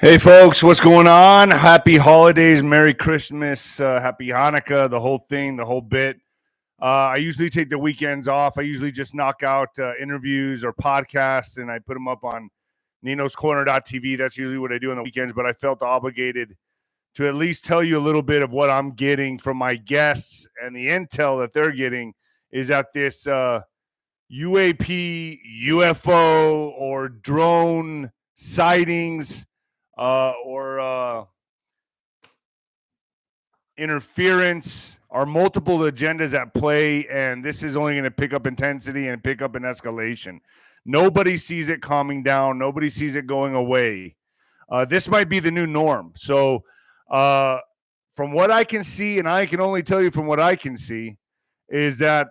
Hey folks, what's going on? Happy holidays, Merry Christmas, Happy Hanukkah, the whole thing, the whole bit. I usually take the weekends off. I usually just knock out interviews or podcasts and I put them up on 𝗦𝗏𝗃𝗏. That's usually what I do on the weekends, but I felt obligated to at least tell you a little bit of what I'm getting from my guests, and the intel that they're getting is that this UAP, UFO, or drone sightings or interference are multiple agendas at play, and this is only going to pick up intensity and pick up an escalation. Nobody sees it calming down. Nobody sees it going away. This might be the new norm. So from what I can see, and I can only tell you from what I can see, is that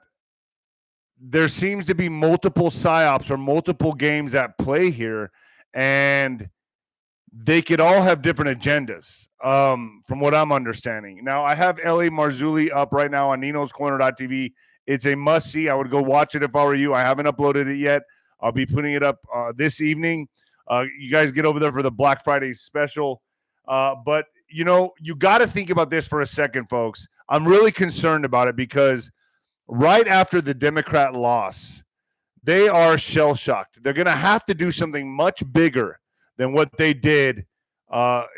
there seems to be multiple psyops or multiple games at play here, and they could all have different agendas, from what I'm understanding. Now, I have 𝗬𝗏𝗶𝗹 up right now on ninoscorner.tv. It's a must-see. I would go watch it if I were you. I haven't uploaded it yet. I'll be putting it up this evening. You guys get over there for the Black Friday special. But, you know, you got to think about this for a second, folks. I'm really concerned about it because right after the Democrat loss, they are shell-shocked. They're going to have to do something much bigger than what they did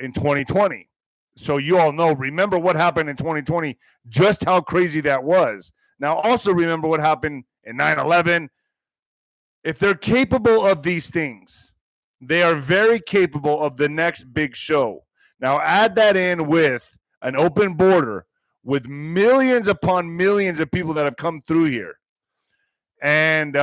in 2020. So you all know, remember what happened in 2020, just how crazy that was. Now, also remember what happened in 9/11. If they're capable of these things, they are very capable of the next big show. Now, add that in with an open border with millions upon millions of people that have come through here. And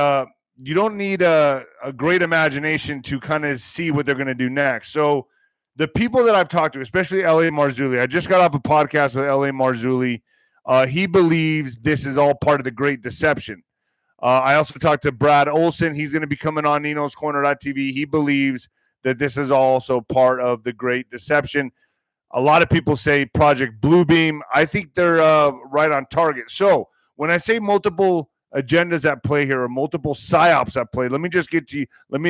you don't need a great imagination to kind of see what they're going to do next. So the people that I've talked to, especially 𝗬𝗏𝗃𝗏, I just got off a podcast with 𝗬𝗏𝗃𝗏. He believes this is all part of the Great Deception. I also talked to Brad Olson. He's going to be coming on ninoscorner.tv. He believes that this is also part of the Great Deception. A lot of people say Project Bluebeam. I think they're right on target. So when I say multiple agendas at play here, or multiple psyops at play, let me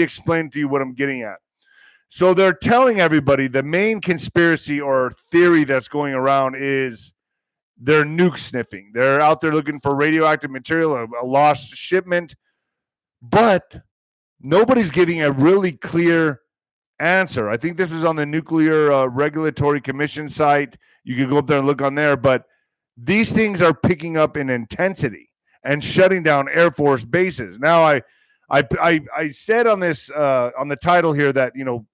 explain to you what I'm getting at. So they're telling everybody the main conspiracy or theory that's going around is they're nuke sniffing. They're out there looking for radioactive material, a lost shipment, but nobody's giving a really clear answer. I think this is on the Nuclear Regulatory Commission site. You can go up there and look on there, but these things are picking up in intensity and shutting down Air Force bases. Now, I said on this on the title here that, you know,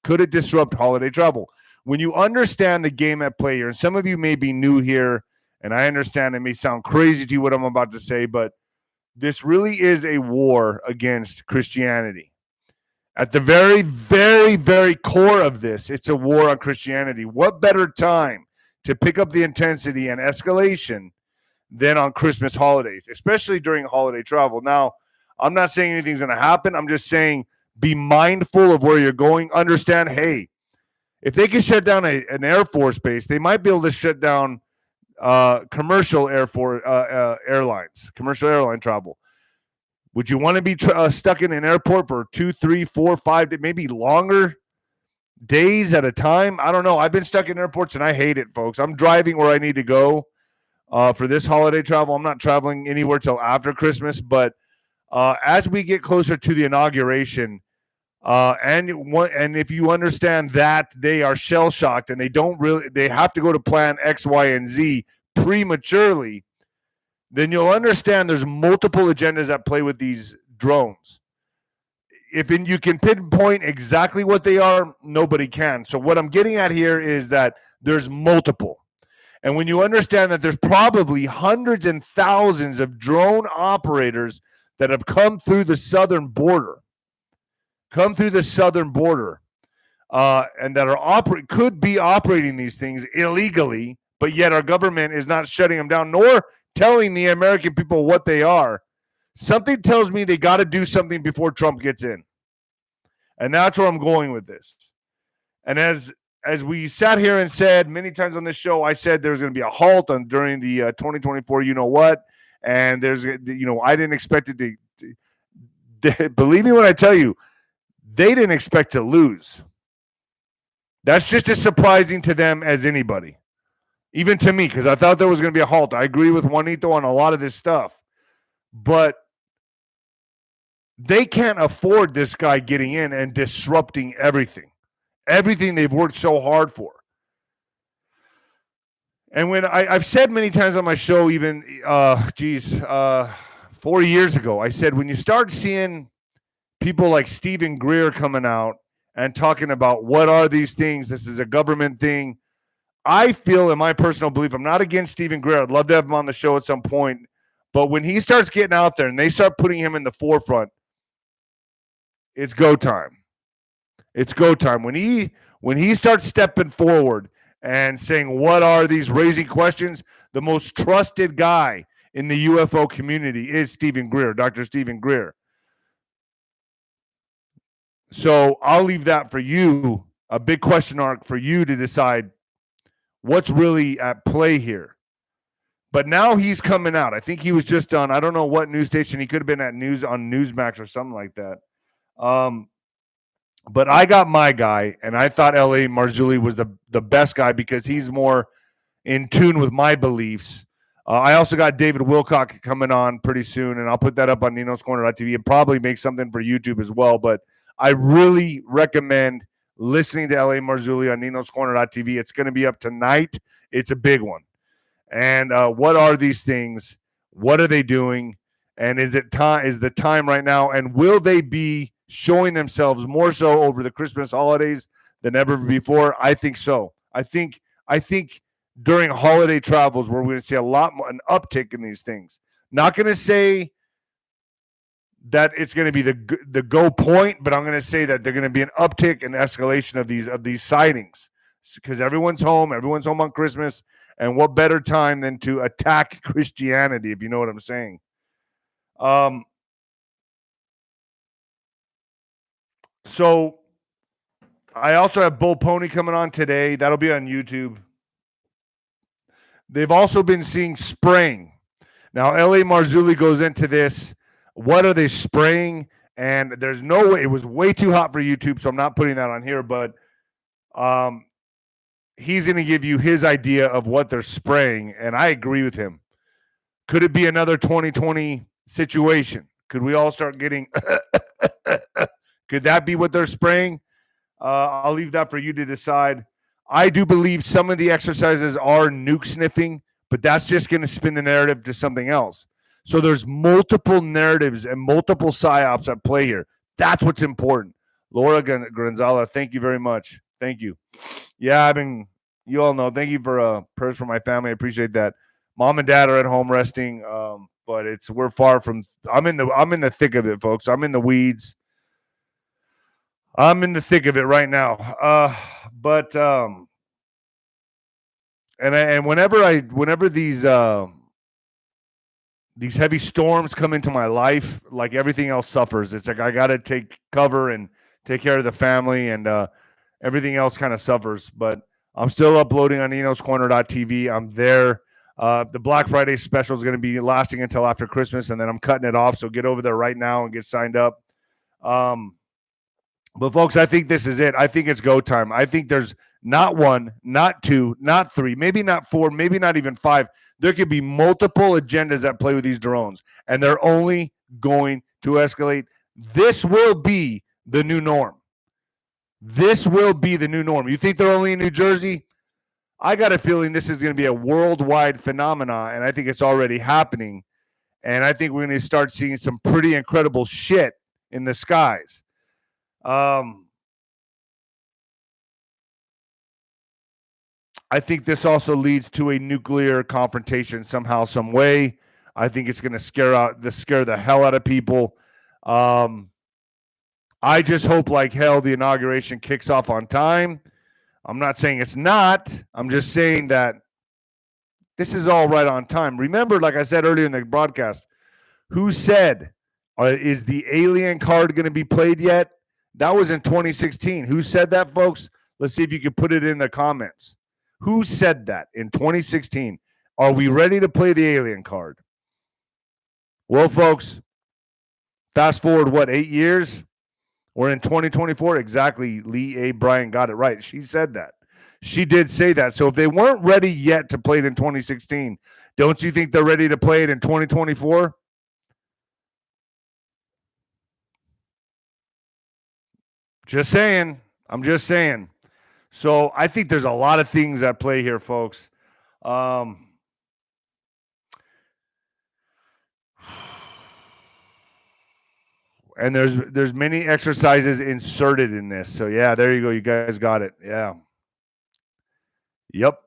could it disrupt holiday travel? When you understand the game at play here, and some of you may be new here, and I understand it may sound crazy to you what I'm about to say, but this really is a war against Christianity. At the very, very, very core of this, it's a war on Christianity. What better time to pick up the intensity and escalation than on Christmas holidays, especially during holiday travel? Now, I'm not saying anything's going to happen. I'm just saying be mindful of where you're going. Understand, hey, if they can shut down an Air Force base, they might be able to shut down commercial airlines, commercial airline travel. Would you want to be stuck in an airport for 2, 3, 4, 5, maybe longer days at a time? I don't know. I've been stuck in airports and I hate it, folks. I'm driving where I need to go for this holiday travel. I'm not traveling anywhere till after Christmas, but as we get closer to the inauguration, and if you understand that they are shell shocked and they have to go to plan X, Y, and Z prematurely, then you'll understand there's multiple agendas at play with these drones. If you can pinpoint exactly what they are, nobody can. So what I'm getting at here is that there's multiple. And when you understand that there's probably hundreds and thousands of drone operators that have come through the southern border, and that could be operating these things illegally, but yet our government is not shutting them down, nor telling the American people what they are. Something tells me they got to do something before Trump gets in. And that's where I'm going with this. And as we sat here and said many times on this show, I said there's going to be a halt during the 2024 you know what, and I didn't expect it to believe me when I tell you, they didn't expect to lose. That's just as surprising to them as anybody. Even to me, because I thought there was going to be a halt. I agree with Juanito on a lot of this stuff. But they can't afford this guy getting in and disrupting everything. Everything they've worked so hard for. And when I've said many times on my show, even, 4 years ago, I said, when you start seeing people like Stephen Greer coming out and talking about what are these things, this is a government thing, I feel, in my personal belief, I'm not against Stephen Greer. I'd love to have him on the show at some point. But when he starts getting out there and they start putting him in the forefront, it's go time. It's go time. When he starts stepping forward and saying, what are these, raising questions, the most trusted guy in the UFO community is Stephen Greer, Dr. Stephen Greer. So I'll leave that for you, a big question mark for you to decide what's really at play here. But now he's coming out. I think he was just on, I don't know what news station. He could have been at Newsmax or something like that. But I got my guy, and I thought 𝗦𝗓𝗡𝗏 was the best guy because he's more in tune with my beliefs. I also got David Wilcock coming on pretty soon, and I'll put that up on ninoscorner.tv and probably make something for YouTube as well. But I really recommend listening to 𝗦𝗓𝗡𝗏 on ninoscorner.tv. It's going to be up tonight. It's a big one. And what are these things? What are they doing? And is the time right now? And will they be showing themselves more so over the Christmas holidays than ever before? I think so. I think during holiday travels, we're going to see a lot more, an uptick in these things. Not going to say that it's going to be the go point, but I'm going to say that they're going to be an uptick in escalation of these sightings because everyone's home on Christmas, and what better time than to attack Christianity, if you know what I'm saying. So I also have Bull Pony coming on today. That'll be on YouTube. They've also been seeing spraying. Now, 𝗦𝗓𝗡𝗏 goes into this. What are they spraying? And there's no way. It was way too hot for YouTube, so I'm not putting that on here. But he's going to give you his idea of what they're spraying, and I agree with him. Could it be another 2020 situation? Could we all start getting could that be what they're spraying? I'll leave that for you to decide. I do believe some of the exercises are nuke sniffing, but that's just going to spin the narrative to something else. So there's multiple narratives and multiple psyops at play here. That's what's important. Laura Granzala, thank you very much. Thank you. Yeah, you all know. Thank you for prayers for my family. I appreciate that. Mom and dad are at home resting, but we're far from. I'm in the thick of it, folks. I'm in the weeds. I'm in the thick of it right now. And whenever these heavy storms come into my life, like everything else suffers. It's like I got to take cover and take care of the family, and everything else kind of suffers. But I'm still uploading on ninoscorner.tv. I'm there. The Black Friday special is going to be lasting until after Christmas, and then I'm cutting it off. So get over there right now and get signed up. But folks, I think this is it. I think it's go time. I think there's not one, not two, not three, maybe not four, maybe not even five. There could be multiple agendas that play with these drones, and they're only going to escalate. This will be the new norm. This will be the new norm. You think they're only in New Jersey? I got a feeling this is going to be a worldwide phenomenon, and I think it's already happening. And I think we're going to start seeing some pretty incredible shit in the skies. I think this also leads to a nuclear confrontation somehow, some way. I think it's going to scare the hell out of people. I just hope like hell the inauguration kicks off on time. I'm not saying it's not. I'm just saying that this is all right on time. Remember, like I said earlier in the broadcast, who said, is the alien card going to be played yet? That was in 2016. Who said that, folks? Let's see if you can put it in the comments. Who said that in 2016? Are we ready to play the alien card? Well, folks, fast forward, 8 years? We're in 2024. Exactly. Lee A. Bryant got it right. She said that. She did say that. So if they weren't ready yet to play it in 2016, don't you think they're ready to play it in 2024? Just saying. I'm just saying. So I think there's a lot of things at play here, folks. And there's many exercises inserted in this. So yeah, there you go. You guys got it. Yeah. Yep.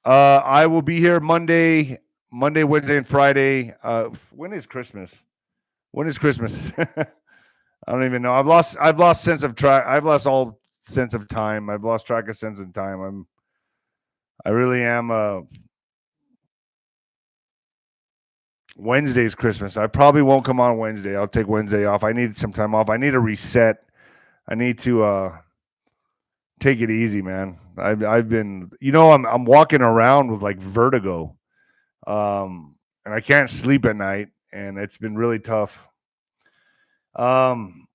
I will be here Monday, Wednesday, and Friday. When is Christmas? When is Christmas? I don't even know. I've lost sense of track. I've lost all sense of time. I've lost track of sense of time. I really am. Wednesday's Christmas. I probably won't come on Wednesday. I'll take Wednesday off. I need some time off. I need a reset. I need to take it easy, man. I've been, I'm walking around with like vertigo, and I can't sleep at night, and it's been really tough. I'm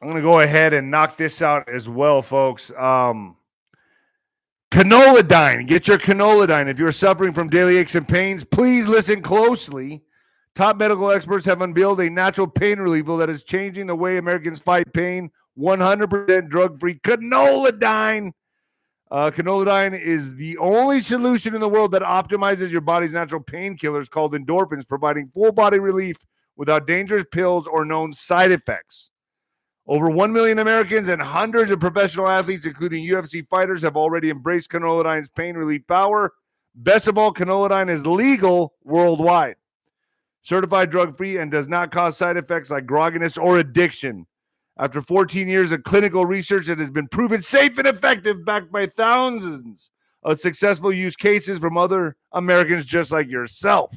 gonna go ahead and knock this out as well, folks. Canoladine. Get your Canoladine. If you're suffering from daily aches and pains, please listen closely. Top medical experts have unveiled a natural pain reliever that is changing the way Americans fight pain. 100% drug-free Canoladine. Canoladine is the only solution in the world that optimizes your body's natural painkillers called endorphins, providing full body relief without dangerous pills or known side effects. Over 1 million Americans and hundreds of professional athletes, including UFC fighters, have already embraced Canoladine's pain relief power. Best of all, Canoladine is legal worldwide, certified drug-free, and does not cause side effects like grogginess or addiction. After 14 years of clinical research, it has been proven safe and effective, backed by thousands of successful use cases from other Americans just like yourself.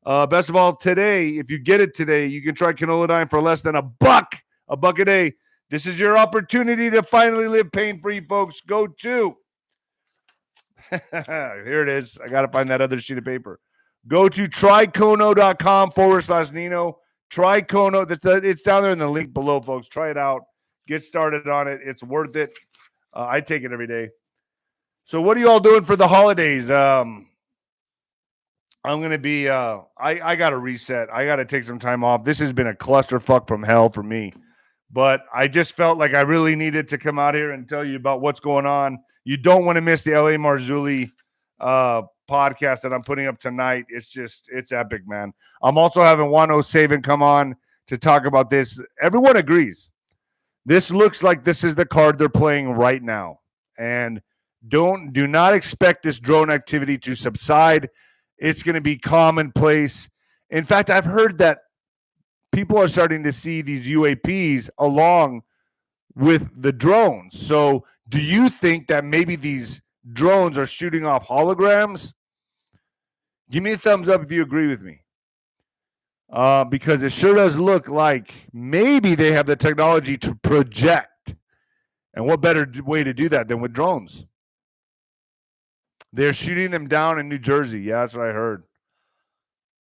Best of all, today, if you get it today, you can try Canoladine for less than $1 a day. This is your opportunity to finally live pain-free, folks. Go to here it is. I got to find that other sheet of paper. Go to trycono.com/Nino. TryCono. It's down there in the link below, folks. Try it out. Get started on it. It's worth it. I take it every day. So what are you all doing for the holidays? I'm going to be, I got to reset. I got to take some time off. This has been a clusterfuck from hell for me. But I just felt like I really needed to come out here and tell you about what's going on. You don't want to miss the L.A. Marzulli podcast that I'm putting up tonight. It's epic, man. I'm also having 𝗬𝗏 come on to talk about this. Everyone agrees. This looks like this is the card they're playing right now. And do not expect this drone activity to subside. It's going to be commonplace. In fact, I've heard that people are starting to see these UAPs along with the drones. So do you think that maybe these drones are shooting off holograms? Give me a thumbs up if you agree with me. Because it sure does look like maybe they have the technology to project. And what better way to do that than with drones? They're shooting them down in New Jersey. Yeah, that's what I heard.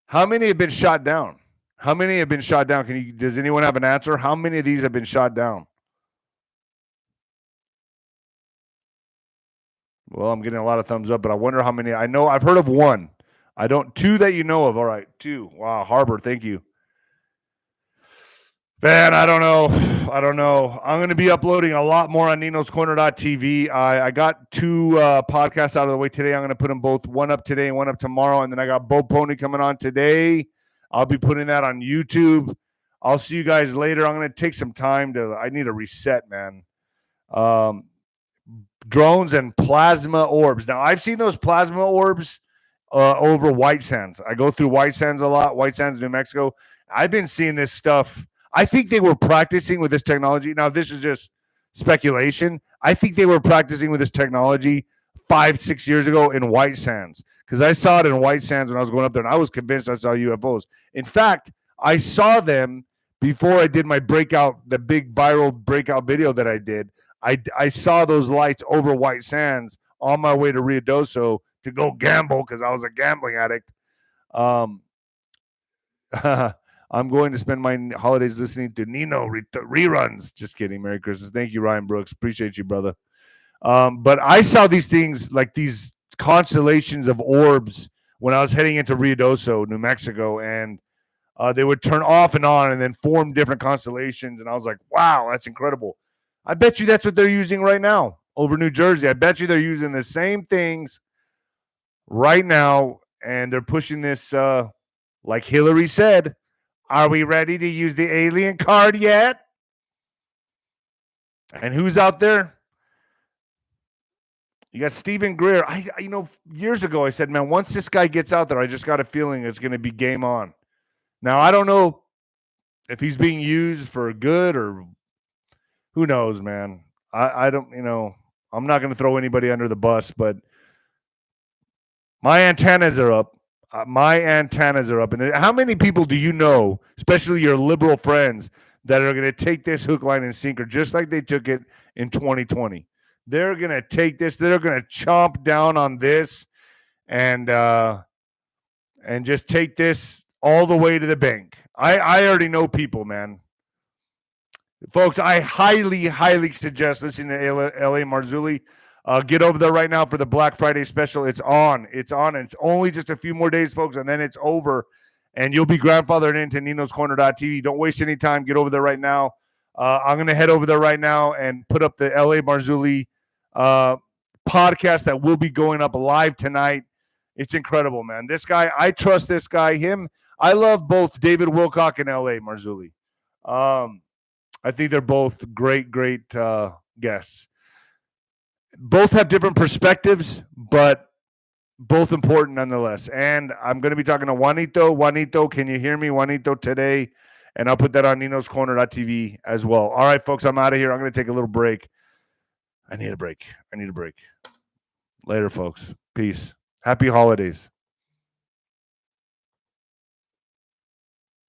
How many have been shot down? How many have been shot down? Does anyone have an answer? How many of these have been shot down? Well, I'm getting a lot of thumbs up, but I wonder how many. I know I've heard of one. Two that you know of. All right, two. Wow, Harbor, thank you. Man, I don't know. I'm going to be uploading a lot more on ninoscorner.tv. I got two podcasts out of the way today. I'm going to put them both, one up today and one up tomorrow. And then I got Bo Pony coming on today. I'll be putting that on YouTube. I'll see you guys later. I'm going to take some time I need a reset, man. Drones and plasma orbs. Now, I've seen those plasma orbs over White Sands. I go through White Sands a lot, White Sands, New Mexico. I've been seeing this stuff. I think they were practicing with this technology. Now, this is just speculation. I think they were practicing with this technology 5-6 years ago in White Sands, because I saw it in White Sands when I was going up there, and I was convinced I saw UFOs. In fact, I saw them before I did my the big viral breakout video that I did. I saw those lights over White Sands on my way to Ruidoso to go gamble because I was a gambling addict. I'm going to spend my holidays listening to Nino reruns. Just kidding. Merry Christmas. Thank you, Ryan Brooks. Appreciate you, brother. But I saw these things, like these constellations of orbs, when I was heading into Ruidoso, New Mexico, and they would turn off and on and then form different constellations. And I was like, wow, that's incredible. I bet you that's what they're using right now over New Jersey. I bet you they're using the same things right now, and they're pushing this, like Hillary said, are we ready to use the alien card yet? And who's out there? You got Stephen Greer. Years ago I said, man, once this guy gets out there, I just got a feeling it's going to be game on. Now, I don't know if he's being used for good or who knows, man. I don't, I'm not going to throw anybody under the bus, but my antennas are up. And how many people do you know, especially your liberal friends, that are going to take this hook, line, and sinker just like they took it in 2020? They're going to take this. They're going to chomp down on this and just take this all the way to the bank. I already know people, man. Folks, I highly, highly suggest listening to 𝗬𝗃 𝗠𝗲. Get over there right now for the Black Friday special. It's on. And it's only just a few more days, folks, and then it's over. And you'll be grandfathered into ninoscorner.tv. Don't waste any time. Get over there right now. I'm going to head over there right now and put up the 𝗬𝗃 podcast that will be going up live tonight. It's incredible, man. This guy, I trust this guy. I love both David Wilcock and 𝗬𝗃. I think they're both great guests. Both have different perspectives, but both important nonetheless. And I'm going to be talking to Juanito. Juanito, can you hear me? Juanito today. And I'll put that on ninoscorner.tv as well. All right, folks, I'm out of here. I'm going to take a little break. I need a break. Later, folks. Peace. Happy holidays.